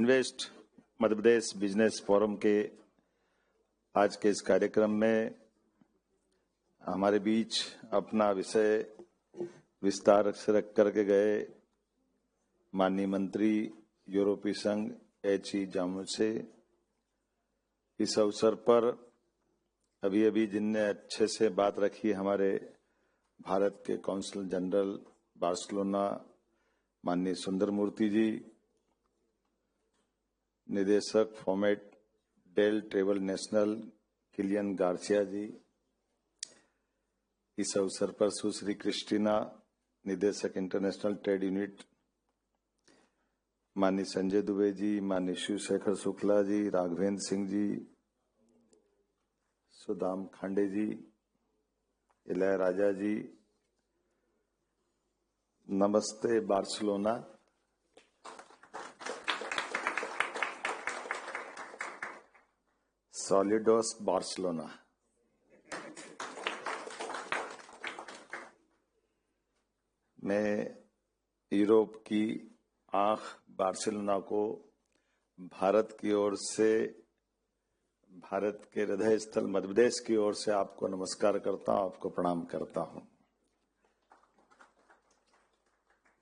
Invest Madhya Pradesh business forum के आज के इस कार्यक्रम में हमारे बीच अपना विषय विस्तार से रख करके गए माननीय मंत्री यूरोपीय संघ एच.ई. जामुसे, इस अवसर पर अभी जिनने अच्छे से बात रखी हमारे भारत के कौंसल जनरल बार्सिलोना माननीय सुंदर मूर्ति जी, निदेशक फॉर्मेट डेल travel national Killian Garcia ji, इस अवसर पर सुश्री क्रिस्टीना निदेशक इंटरनेशनल ट्रेड यूनिट माननीय संजय दुबे जी, माननीय शिवशेखर शुक्ला जी, राघवेंद्र सिंह जी, सुदाम खांडे जी, इलय राजा जी, नमस्ते बार्सिलोना। सॉलिडोस बार्सिलोना। मैं यूरोप की आंख बार्सिलोना को भारत की ओर से, भारत के हृदय स्थल मध्य प्रदेश की ओर से आपको नमस्कार करता हूं, आपको प्रणाम करता हूं।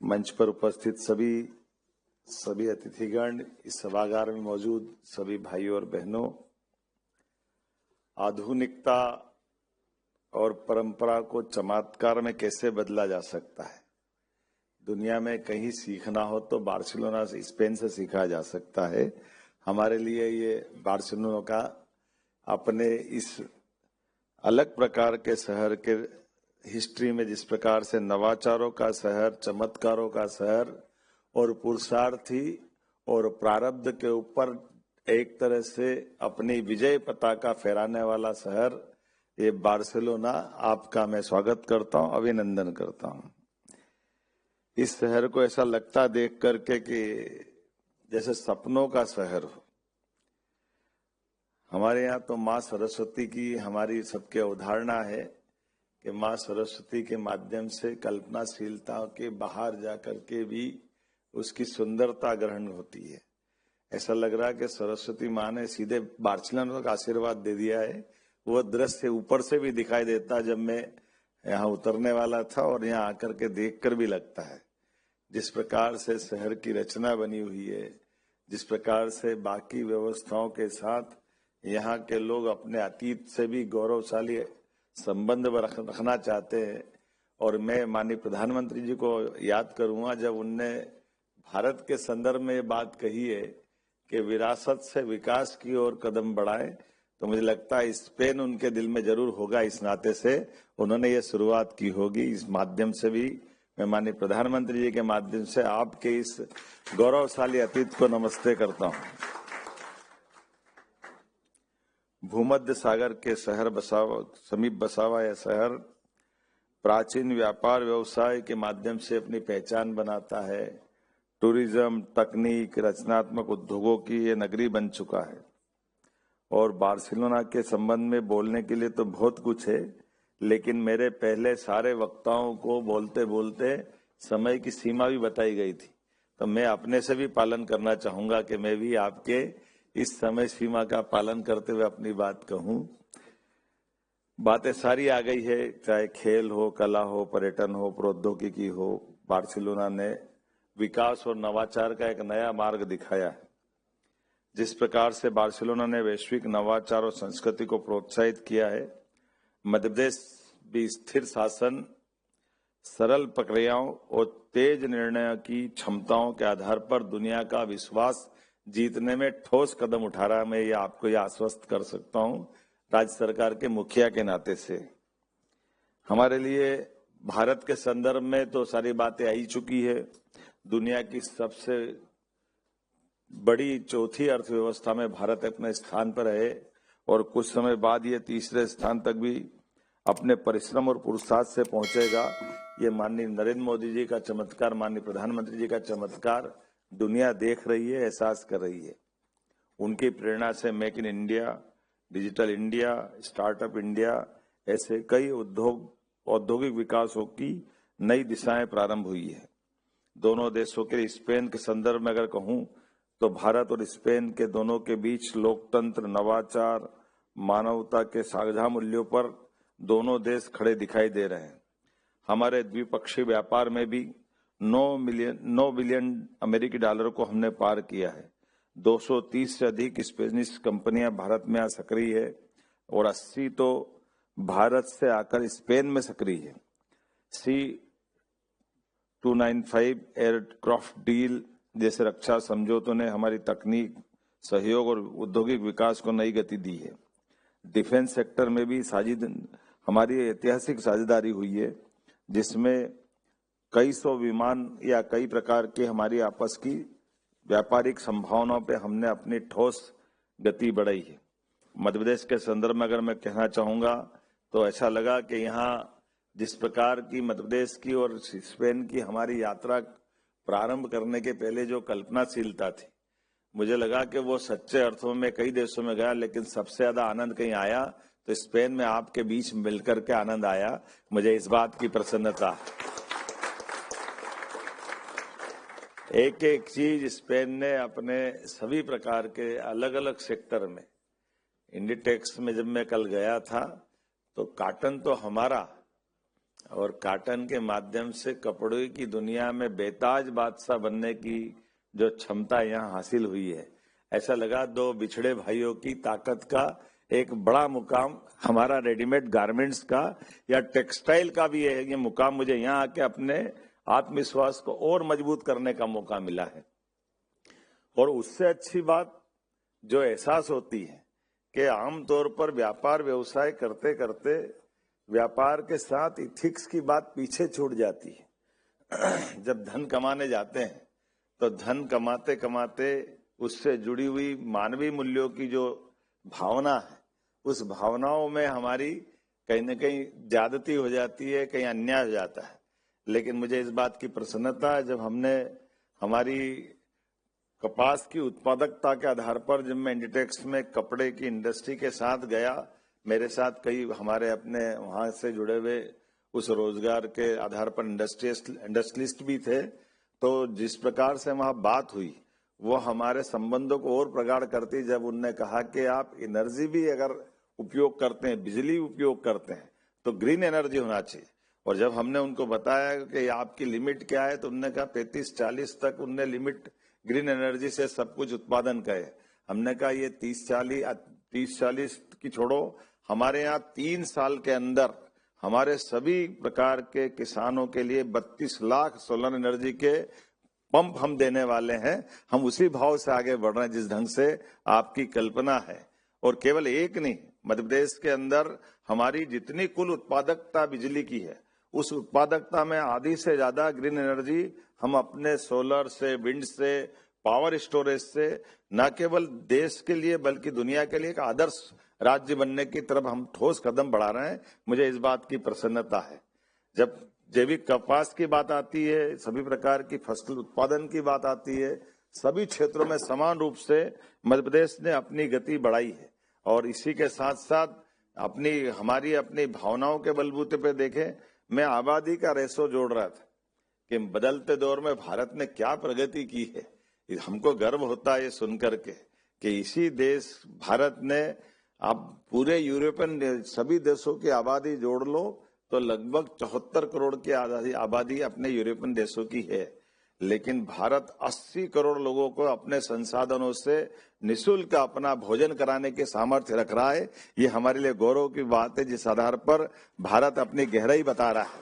मंच पर उपस्थित सभी अतिथिगण, इस सभागार में मौजूद सभी भाइयों और बहनों, आधुनिकता और परंपरा को चमत्कार में कैसे बदला जा सकता है। दुनिया में कहीं सीखना हो तो बार्सिलोना से, स्पेन से सीखा जा सकता है। हमारे लिए ये बार्सिलोना का अपने इस अलग प्रकार के शहर के हिस्ट्री में जिस प्रकार से नवाचारों का शहर, चमत्कारों का शहर और पुरुषार्थी और प्रारब्ध के ऊपर एक तरह से अपनी विजय पताका फहराने वाला शहर, ये बार्सिलोना, आपका मैं स्वागत करता हूं, अभिनंदन करता हूं। इस शहर को ऐसा लगता देख करके कि जैसे सपनों का शहर हो। हमारे यहाँ तो माँ सरस्वती की हमारी सबके अवधारणा है कि माँ सरस्वती के माध्यम से कल्पनाशीलता के बाहर जाकर के भी उसकी सुंदरता ग्रहण होती है। ऐसा लग रहा है कि सरस्वती माँ ने सीधे बार्सिलोना का आशीर्वाद दे दिया है। वो दृश्य ऊपर से भी दिखाई देता जब मैं यहाँ उतरने वाला था और यहाँ आकर के देखकर भी लगता है जिस प्रकार से शहर की रचना बनी हुई है, जिस प्रकार से बाकी व्यवस्थाओं के साथ यहाँ के लोग अपने अतीत से भी गौरवशाली संबंध रखना चाहते हैं। और मैं माननीय प्रधानमंत्री जी को याद करूंगा जब उनने भारत के संदर्भ में ये बात कही है कि विरासत से विकास की ओर कदम बढ़ाएं, तो मुझे लगता है स्पेन उनके दिल में जरूर होगा। इस नाते से उन्होंने ये शुरुआत की होगी। इस माध्यम से भी मैं माननीय प्रधानमंत्री जी के माध्यम से आपके इस गौरवशाली अतीत को नमस्ते करता हूं। भूमध्य सागर के शहर समीप बसा हुआ यह शहर प्राचीन व्यापार व्यवसाय के माध्यम से अपनी पहचान बनाता है। टूरिज्म, तकनीक, रचनात्मक उद्योगों की ये नगरी बन चुका है। और बार्सिलोना के संबंध में बोलने के लिए तो बहुत कुछ है, लेकिन मेरे पहले सारे वक्ताओं को बोलते बोलते समय की सीमा भी बताई गई थी, तो मैं अपने से भी पालन करना चाहूंगा कि मैं भी आपके इस समय सीमा का पालन करते हुए अपनी बात कहूं। बातें सारी आ गई है, चाहे खेल हो, कला हो, पर्यटन हो, प्रौद्योगिकी हो। बार्सिलोना ने विकास और नवाचार का एक नया मार्ग दिखाया है। जिस प्रकार से बार्सिलोना ने वैश्विक नवाचार और संस्कृति को प्रोत्साहित किया है, मध्य प्रदेश भी स्थिर शासन, सरल प्रक्रियाओं और तेज निर्णय की क्षमताओं के आधार पर दुनिया का विश्वास जीतने में ठोस कदम उठा रहा है। मैं ये आपको ये आश्वस्त कर सकता हूं राज्य सरकार के मुखिया के नाते से। हमारे लिए भारत के संदर्भ में तो सारी बातें आ ही चुकी है। दुनिया की सबसे बड़ी चौथी अर्थव्यवस्था में भारत अपने स्थान पर है और कुछ समय बाद ये तीसरे स्थान तक भी अपने परिश्रम और पुरुषार्थ से पहुंचेगा। ये माननीय नरेंद्र मोदी जी का चमत्कार, माननीय प्रधानमंत्री जी का चमत्कार दुनिया देख रही है, एहसास कर रही है। उनकी प्रेरणा से make in India, digital India, startup India, ऐसे कई औद्योगिक विकासों की नई दिशाएं प्रारंभ हुई है। दोनों देशों के स्पेन के संदर्भ में अगर कहूं तो भारत और स्पेन के दोनों के बीच लोकतंत्र, नवाचार, मानवता के साझा मूल्यों पर दोनों देश खड़े दिखाई दे रहे हैं। हमारे द्विपक्षीय व्यापार में भी 9 बिलियन अमेरिकी डॉलर को हमने पार किया है। 230 से अधिक स्पेनिश कंपनियां भारत में सक्रिय है और 80 तो भारत से आकर स्पेन में सक्रिय है। C-295 एयरक्राफ्ट डील जैसे रक्षा समझौतों ने हमारी तकनीक, सहयोग और औद्योगिक विकास को नई गति दी है। डिफेंस सेक्टर में भी हमारी ऐतिहासिक साझेदारी हुई है, जिसमें कई सौ विमान या कई प्रकार के हमारी आपस की व्यापारिक संभावनाओं पे हमने अपनी ठोस गति बढ़ाई है। मध्य प्रदेश के संदर्भ में अगर मैं कहना चाहूंगा तो ऐसा लगा कि यहाँ जिस प्रकार की मध्य प्रदेश की और स्पेन की हमारी यात्रा प्रारंभ करने के पहले जो कल्पनाशीलता थी, मुझे लगा कि वो सच्चे अर्थों में कई देशों में गया, लेकिन सबसे ज्यादा आनंद कहीं आया तो स्पेन में आपके बीच मिलकर के आनंद आया। मुझे इस बात की प्रसन्नता। एक एक चीज स्पेन ने अपने सभी प्रकार के अलग अलग सेक्टर में, इंडिटेक्स में जब मैं कल गया था तो काटन तो हमारा, और काटन के माध्यम से कपड़े की दुनिया में बेताज बादशाह बनने की जो क्षमता यहाँ हासिल हुई है, ऐसा लगा दो बिछड़े भाइयों की ताकत का एक बड़ा मुकाम हमारा रेडीमेड गारमेंट्स का या टेक्सटाइल का भी है। ये मुकाम मुझे यहाँ आके अपने आत्मविश्वास को और मजबूत करने का मौका मिला है। और उससे अच्छी बात जो एहसास होती है कि आमतौर पर व्यापार व्यवसाय करते करते व्यापार के साथ इथिक्स की बात पीछे छूट जाती है। जब धन कमाने जाते हैं तो धन कमाते कमाते उससे जुड़ी हुई मानवीय मूल्यों की जो भावना है, उस भावनाओं में हमारी कहीं न कहीं ज्यादती हो जाती है, कहीं अन्याय हो जाता है। लेकिन मुझे इस बात की प्रसन्नता है, जब हमने हमारी कपास की उत्पादकता के आधार पर, जब मैं इंडिटेक्स में कपड़े की इंडस्ट्री के साथ गया, मेरे साथ कई हमारे अपने वहां से जुड़े हुए उस रोजगार के आधार पर इंडस्ट्रियलिस्ट भी थे, तो जिस प्रकार से वहां बात हुई वो हमारे संबंधों को और प्रगाढ़ करती। जब उनने कहा कि आप एनर्जी भी अगर उपयोग करते हैं, बिजली उपयोग करते हैं, तो ग्रीन एनर्जी होना चाहिए। और जब हमने उनको बताया कि आपकी लिमिट क्या है, तो उन्होंने कहा 35-40 तक उनने लिमिट ग्रीन एनर्जी से सब कुछ उत्पादन का है। हमने कहा ये 30-40 की छोड़ो, हमारे यहाँ 3 साल के अंदर हमारे सभी प्रकार के किसानों के लिए 32 लाख सोलर एनर्जी के पंप हम देने वाले हैं। हम उसी भाव से आगे बढ़ रहे हैं जिस ढंग से आपकी कल्पना है। और केवल एक नहीं, मध्य प्रदेश के अंदर हमारी जितनी कुल उत्पादकता बिजली की है, उस उत्पादकता में आधी से ज्यादा ग्रीन एनर्जी हम अपने सोलर से, विंड से, पावर स्टोरेज से न केवल देश के लिए बल्कि दुनिया के लिए एक आदर्श राज्य बनने की तरफ हम ठोस कदम बढ़ा रहे हैं। मुझे इस बात की प्रसन्नता है। जब जैविक कपास की बात आती है, सभी प्रकार की फसल उत्पादन की बात आती है, सभी क्षेत्रों में समान रूप से मध्य प्रदेश ने अपनी गति बढ़ाई है। और इसी के साथ साथ हमारी अपनी भावनाओं के बलबूते पे देखें, मैं आबादी का रेशो जोड़ रहा था कि बदलते दौर में भारत ने क्या प्रगति की है। हमको गर्व होता है ये सुनकर के कि इसी देश भारत ने, आप पूरे यूरोपियन सभी देशों की आबादी जोड़ लो तो लगभग 74 करोड़ की आबादी अपने यूरोपियन देशों की है, लेकिन भारत 80 करोड़ लोगों को अपने संसाधनों से निःशुल्क अपना भोजन कराने के सामर्थ्य रख रहा है। ये हमारे लिए गौरव की बात है, जिस आधार पर भारत अपनी गहराई बता रहा है।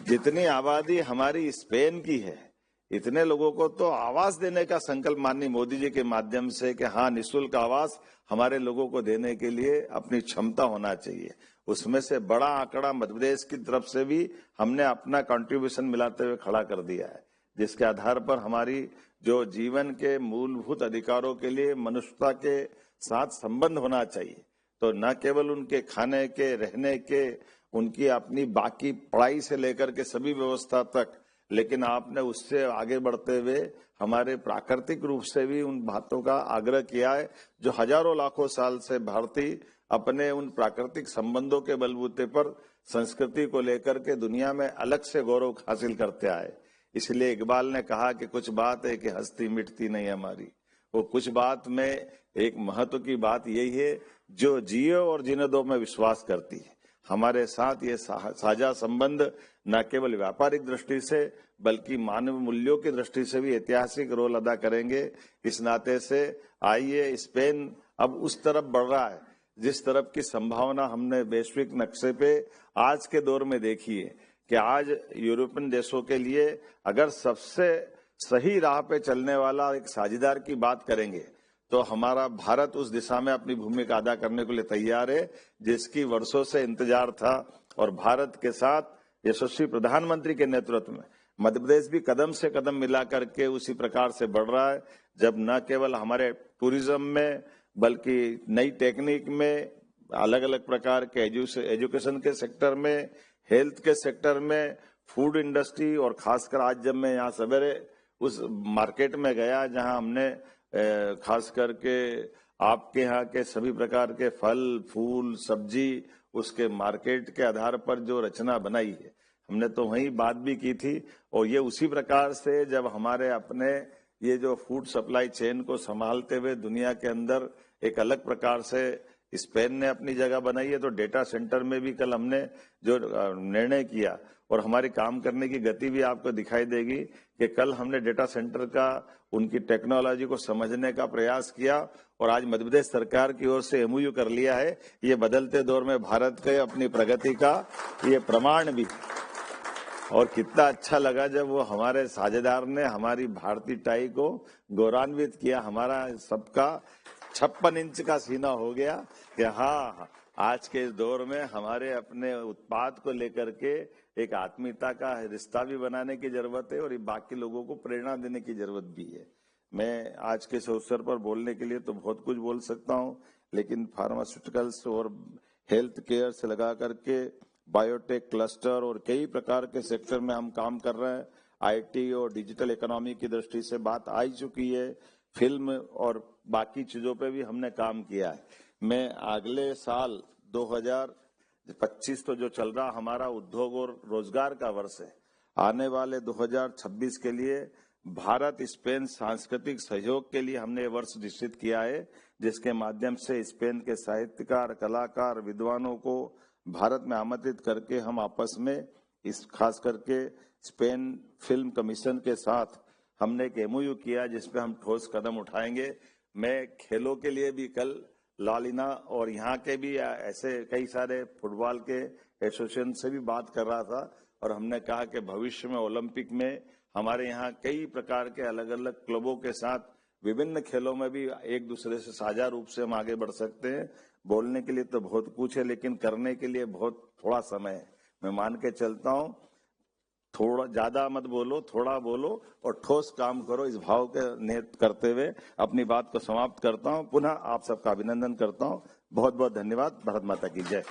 जितनी आबादी हमारी स्पेन की है, इतने लोगों को तो आवास देने का संकल्प माननीय मोदी जी के माध्यम से कि हाँ, निःशुल्क आवास हमारे लोगों को देने के लिए अपनी क्षमता होना चाहिए। उसमें से बड़ा आंकड़ा मध्य प्रदेश की तरफ से भी हमने अपना कंट्रीब्यूशन मिलाते हुए खड़ा कर दिया है, जिसके आधार पर हमारी जो जीवन के मूलभूत अधिकारों के लिए मनुष्यता के साथ संबंध होना चाहिए, तो न केवल उनके खाने के, रहने के, उनकी अपनी बाकी पढ़ाई से लेकर के सभी व्यवस्था तक, लेकिन आपने उससे आगे बढ़ते हुए हमारे प्राकृतिक रूप से भी उन बातों का आग्रह किया है जो हजारों लाखों साल से भारतीय अपने उन प्राकृतिक संबंधों के बलबूते पर संस्कृति को लेकर के दुनिया में अलग से गौरव हासिल करते आए। इसलिए इकबाल ने कहा कि कुछ बात है कि हस्ती मिटती नहीं हमारी। वो कुछ बात में एक महत्व की बात यही है, जो जियो और जीने दो में विश्वास करती है। हमारे साथ ये साझा संबंध न केवल व्यापारिक दृष्टि से बल्कि मानव मूल्यों की दृष्टि से भी ऐतिहासिक रोल अदा करेंगे। इस नाते से आइए, स्पेन अब उस तरफ बढ़ रहा है जिस तरफ की संभावना हमने वैश्विक नक्शे पे आज के दौर में देखी है कि आज यूरोपियन देशों के लिए अगर सबसे सही राह पे चलने वाला एक साझेदार की बात करेंगे तो हमारा भारत उस दिशा में अपनी भूमिका अदा करने के लिए तैयार है, जिसकी वर्षों से इंतजार था। और भारत के साथ यशस्वी प्रधानमंत्री के नेतृत्व में मध्य प्रदेश भी कदम से कदम मिला करके उसी प्रकार से बढ़ रहा है, जब न केवल हमारे टूरिज्म में बल्कि नई टेक्निक में, अलग अलग प्रकार के एजुकेशन के सेक्टर में, हेल्थ के सेक्टर में, फूड इंडस्ट्री, और खासकर आज जब मैं यहाँ सवेरे उस मार्केट में गया जहाँ हमने खास करके आपके यहाँ के सभी प्रकार के फल, फूल, सब्जी, उसके मार्केट के आधार पर जो रचना बनाई है, हमने तो वही बात भी की थी। और ये उसी प्रकार से जब हमारे अपने ये जो फूड सप्लाई चेन को संभालते हुए दुनिया के अंदर एक अलग प्रकार से स्पेन ने अपनी जगह बनाई है, तो डेटा सेंटर में भी कल हमने जो निर्णय किया और हमारी काम करने की गति भी आपको दिखाई देगी कि कल हमने डेटा सेंटर का, उनकी टेक्नोलॉजी को समझने का प्रयास किया और आज मध्य प्रदेश सरकार की ओर से एमओयू कर लिया है। ये बदलते दौर में भारत के अपनी प्रगति का ये प्रमाण भी। और कितना अच्छा लगा जब वो हमारे साझेदार ने हमारी भारतीय टाई को गौरवान्वित किया। हमारा सबका 56 इंच का सीना हो गया कि हाँ, आज के इस दौर में हमारे अपने उत्पाद को लेकर के एक आत्मीयता का रिश्ता भी बनाने की जरूरत है और ये बाकी लोगों को प्रेरणा देने की जरूरत भी है। मैं आज के इस अवसर पर बोलने के लिए तो बहुत कुछ बोल सकता हूँ, लेकिन फार्मास्यूटिकल्स और हेल्थ केयर से लगा करके बायोटेक क्लस्टर और कई प्रकार के सेक्टर में हम काम कर रहे हैं। आईटी और डिजिटल इकोनॉमी की दृष्टि से बात आ चुकी है। फिल्म और बाकी चीजों पे भी हमने काम किया है। मैं अगले साल 2025 तो जो चल रहा हमारा उद्योग और रोजगार का वर्ष है, आने वाले 2026 के लिए भारत स्पेन सांस्कृतिक सहयोग के लिए हमने वर्ष निश्चित किया है, जिसके माध्यम से स्पेन के साहित्यकार, कलाकार, विद्वानों को भारत में आमंत्रित करके हम आपस में इस खास करके स्पेन फिल्म कमीशन के साथ हमने एक एमओयू किया जिसपे हम ठोस कदम उठाएंगे। मैं खेलों के लिए भी कल लालिना और यहाँ के भी ऐसे कई सारे फुटबॉल के एसोसिएशन से भी बात कर रहा था और हमने कहा कि भविष्य में ओलंपिक में हमारे यहाँ कई प्रकार के अलग अलग क्लबों के साथ विभिन्न खेलों में भी एक दूसरे से साझा रूप से हम आगे बढ़ सकते हैं। बोलने के लिए तो बहुत कुछ है, लेकिन करने के लिए बहुत थोड़ा समय है। मैं मान के चलता हूँ, थोड़ा ज्यादा मत बोलो, थोड़ा बोलो और ठोस काम करो। इस भाव के निहित करते हुए अपनी बात को समाप्त करता हूँ। पुनः आप सबका अभिनंदन करता हूँ। बहुत बहुत धन्यवाद। भारत माता की जय।